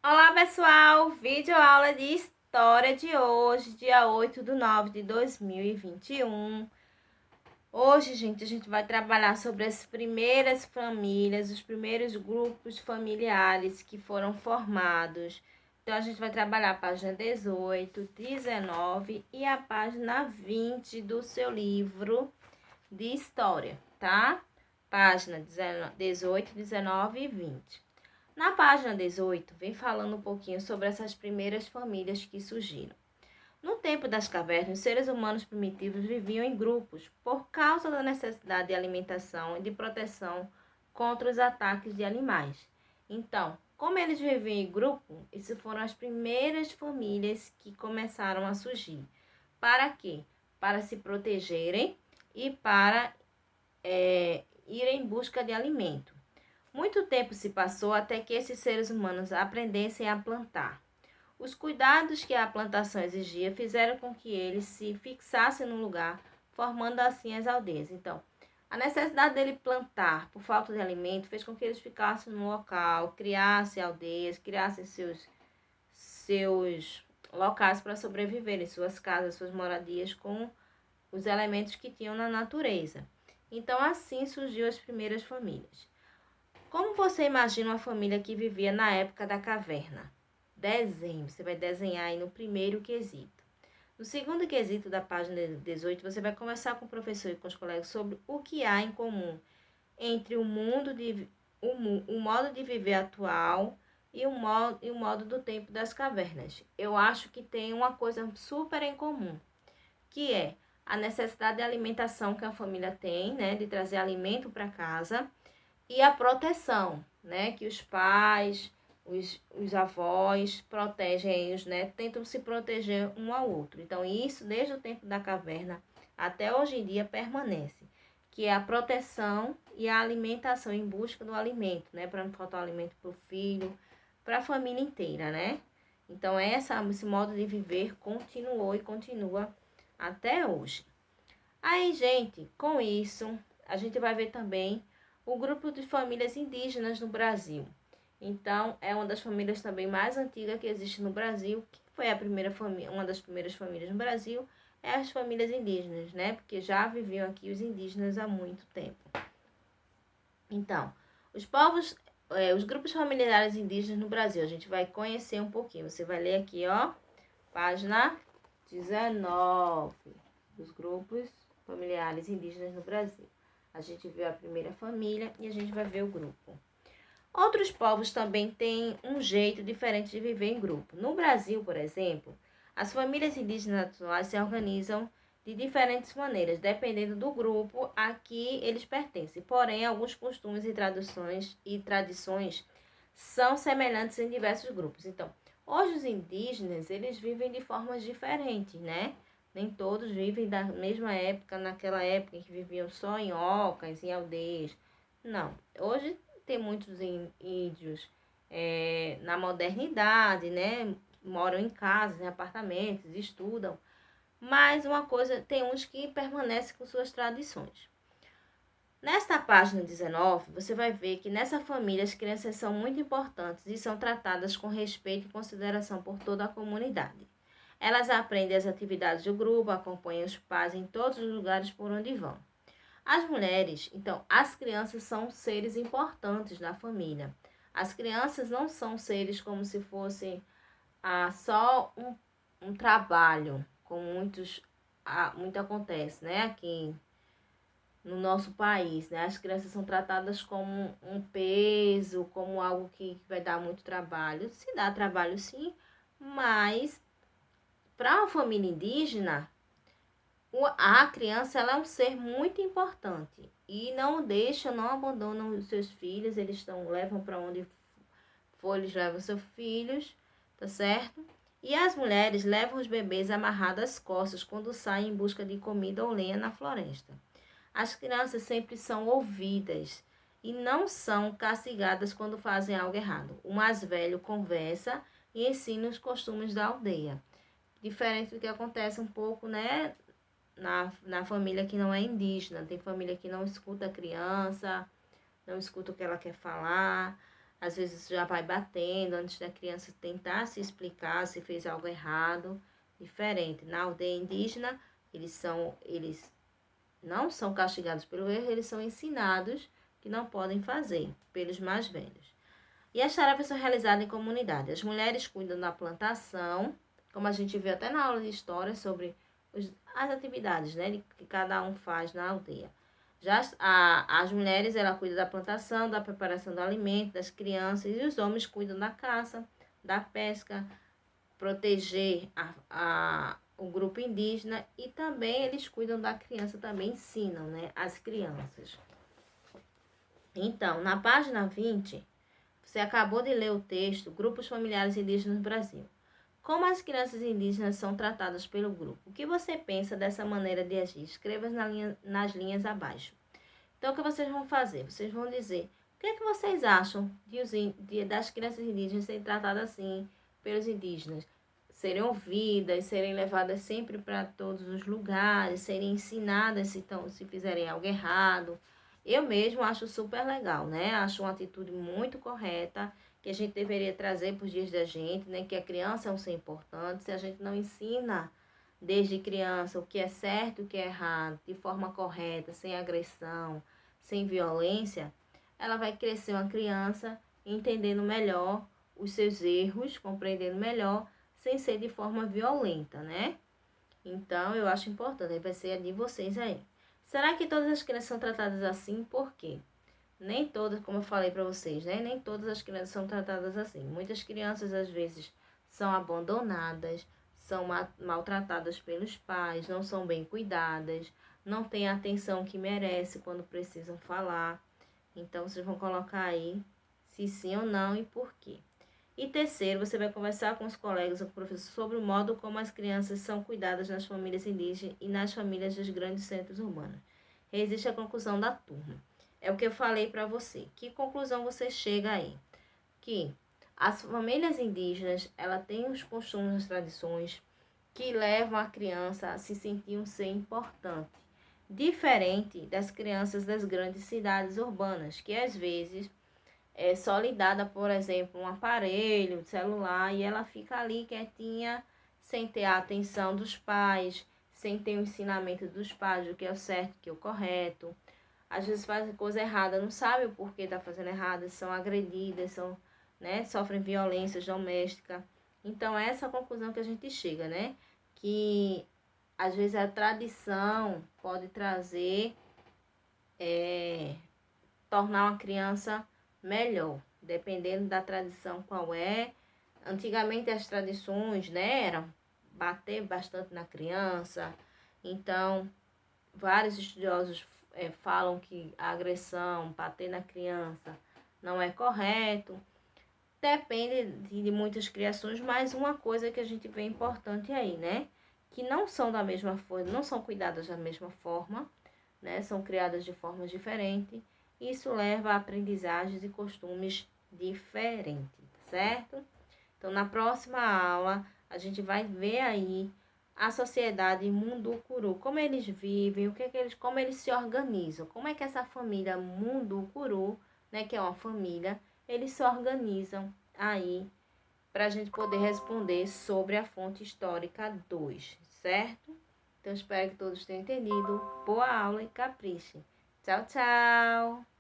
Olá pessoal, vídeo aula de história de hoje, dia 8/9/2021. Hoje, gente, a gente vai trabalhar sobre as primeiras famílias, os primeiros grupos familiares que foram formados. Então, a gente vai trabalhar a página 18, 19 e a página 20 do seu livro de história, tá? Página 18, 19 e 20. Na página 18, vem falando um pouquinho sobre essas primeiras famílias que surgiram. No tempo das cavernas, os seres humanos primitivos viviam em grupos por causa da necessidade de alimentação e de proteção contra os ataques de animais. Então, como eles viviam em grupo, essas foram as primeiras famílias que começaram a surgir. Para quê? Para se protegerem e para ir em busca de alimento. Muito tempo se passou até que esses seres humanos aprendessem a plantar. Os cuidados que a plantação exigia fizeram com que eles se fixassem no lugar, formando assim as aldeias. Então, a necessidade dele plantar por falta de alimento fez com que eles ficassem no local, criassem aldeias, criassem seus locais para sobreviverem, suas casas, suas moradias com os elementos que tinham na natureza. Então, assim surgiu as primeiras famílias. Como você imagina uma família que vivia na época da caverna? Desenho. Você vai desenhar aí no primeiro quesito. No segundo quesito da página 18, você vai conversar com o professor e com os colegas sobre o que há em comum entre o modo de viver atual e o modo do tempo das cavernas. Eu acho que tem uma coisa super em comum, que é a necessidade de alimentação que a família tem, né, de trazer alimento para casa, e a proteção, né? Que os pais, os avós protegem os netos, tentam se proteger um ao outro. Então, isso desde o tempo da caverna até hoje em dia permanece, que é a proteção e a alimentação em busca do alimento, né? Para não faltar alimento para o filho, para a família inteira, né? Então, esse modo de viver continuou e continua até hoje. Aí, gente, com isso, a gente vai ver também o grupo de famílias indígenas no Brasil. Então, é uma das famílias também mais antigas que existe no Brasil, que foi a primeira família, uma das primeiras famílias no Brasil, é as famílias indígenas, né? Porque já viviam aqui os indígenas há muito tempo. Então, os grupos familiares indígenas no Brasil, a gente vai conhecer um pouquinho. Você vai ler aqui, ó, página 19, dos grupos familiares indígenas no Brasil. A gente viu a primeira família e a gente vai ver o grupo. Outros povos também têm um jeito diferente de viver em grupo. No Brasil, por exemplo, as famílias indígenas atuais se organizam de diferentes maneiras, dependendo do grupo a que eles pertencem. Porém, alguns costumes e tradições são semelhantes em diversos grupos. Então, hoje os indígenas, eles vivem de formas diferentes, né? Nem todos vivem da mesma época, naquela época em que viviam só em ocas, em aldeias. Não. Hoje tem muitos índios na modernidade, né? Moram em casas, em apartamentos, estudam. Mas uma coisa, tem uns que permanecem com suas tradições. Nesta página 19, você vai ver que nessa família as crianças são muito importantes e são tratadas com respeito e consideração por toda a comunidade. Elas aprendem as atividades do grupo, acompanham os pais em todos os lugares por onde vão. As mulheres, então, as crianças são seres importantes na família. As crianças não são seres como se fossem só um trabalho, como muito acontece, né? Aqui no nosso país, né? As crianças são tratadas como um peso, como algo que vai dar muito trabalho. Se dá trabalho, sim, mas para uma família indígena, a criança ela é um ser muito importante e não abandonam os seus filhos, levam para onde for, eles levam seus filhos, tá certo? E as mulheres levam os bebês amarrados às costas quando saem em busca de comida ou lenha na floresta. As crianças sempre são ouvidas e não são castigadas quando fazem algo errado. O mais velho conversa e ensina os costumes da aldeia. Diferente do que acontece um pouco, né, na família que não é indígena. Tem família que não escuta a criança, não escuta o que ela quer falar. Às vezes já vai batendo antes da criança tentar se explicar se fez algo errado. Diferente. Na aldeia indígena, eles não são castigados pelo erro, eles são ensinados que não podem fazer pelos mais velhos. E as tarefas são realizadas em comunidade. As mulheres cuidam da plantação, como a gente viu até na aula de história sobre as atividades, né, que cada um faz na aldeia. Já as mulheres, ela cuidam da plantação, da preparação do alimento, das crianças, e os homens cuidam da caça, da pesca, proteger o grupo indígena, e também eles cuidam da criança, também ensinam, né, as crianças. Então, na página 20, você acabou de ler o texto Grupos Familiares Indígenas no Brasil. Como as crianças indígenas são tratadas pelo grupo? O que você pensa dessa maneira de agir? Escreva nas linhas abaixo. Então, o que vocês vão fazer? Vocês vão dizer o que é que vocês acham das crianças indígenas serem tratadas assim pelos indígenas? Serem ouvidas, serem levadas sempre para todos os lugares, serem ensinadas se fizerem algo errado. Eu mesmo acho super legal, né? Acho uma atitude muito correta, que a gente deveria trazer para os dias da gente, né? Que a criança é um ser importante. Se a gente não ensina desde criança o que é certo e o que é errado, de forma correta, sem agressão, sem violência, ela vai crescer uma criança entendendo melhor os seus erros, compreendendo melhor, sem ser de forma violenta, né? Então, eu acho importante, vai ser a de vocês aí. Será que todas as crianças são tratadas assim? Por quê? Nem todas, como eu falei para vocês, né? Nem todas as crianças são tratadas assim. Muitas crianças, às vezes, são abandonadas, são maltratadas pelos pais, não são bem cuidadas, não têm a atenção que merece quando precisam falar. Então, vocês vão colocar aí se sim ou não e por quê. E terceiro, você vai conversar com os colegas ou com o professor sobre o modo como as crianças são cuidadas nas famílias indígenas e nas famílias dos grandes centros urbanos. Resiste a conclusão da turma. É o que eu falei para você. Que conclusão você chega aí? Que as famílias indígenas, ela tem os costumes, as tradições que levam a criança a se sentir um ser importante. Diferente das crianças das grandes cidades urbanas, que às vezes é só lhe dada, por exemplo, um aparelho celular e ela fica ali quietinha, sem ter a atenção dos pais, sem ter o ensinamento dos pais do que é o certo, o que é o correto. Às vezes fazem coisa errada, não sabe o porquê está fazendo errado, são agredidas, né, sofrem violência doméstica. Então, é essa a conclusão que a gente chega, né? Que às vezes a tradição pode trazer, tornar uma criança melhor, dependendo da tradição qual é. Antigamente as tradições, né, eram bater bastante na criança. Então, vários estudiosos falam que a agressão, bater na criança, não é correto. Depende de muitas criações, mas uma coisa que a gente vê importante aí, né? Que não são da mesma forma, não são cuidadas da mesma forma, né? São criadas de formas diferentes. Isso leva a aprendizagens e costumes diferentes, certo? Então, na próxima aula, a gente vai ver aí a sociedade Munducuru, como eles vivem, como eles se organizam, como é que essa família Munducuru, né, que é uma família, eles se organizam aí para a gente poder responder sobre a fonte histórica 2, certo? Então, espero que todos tenham entendido. Boa aula e capriche. Tchau, tchau!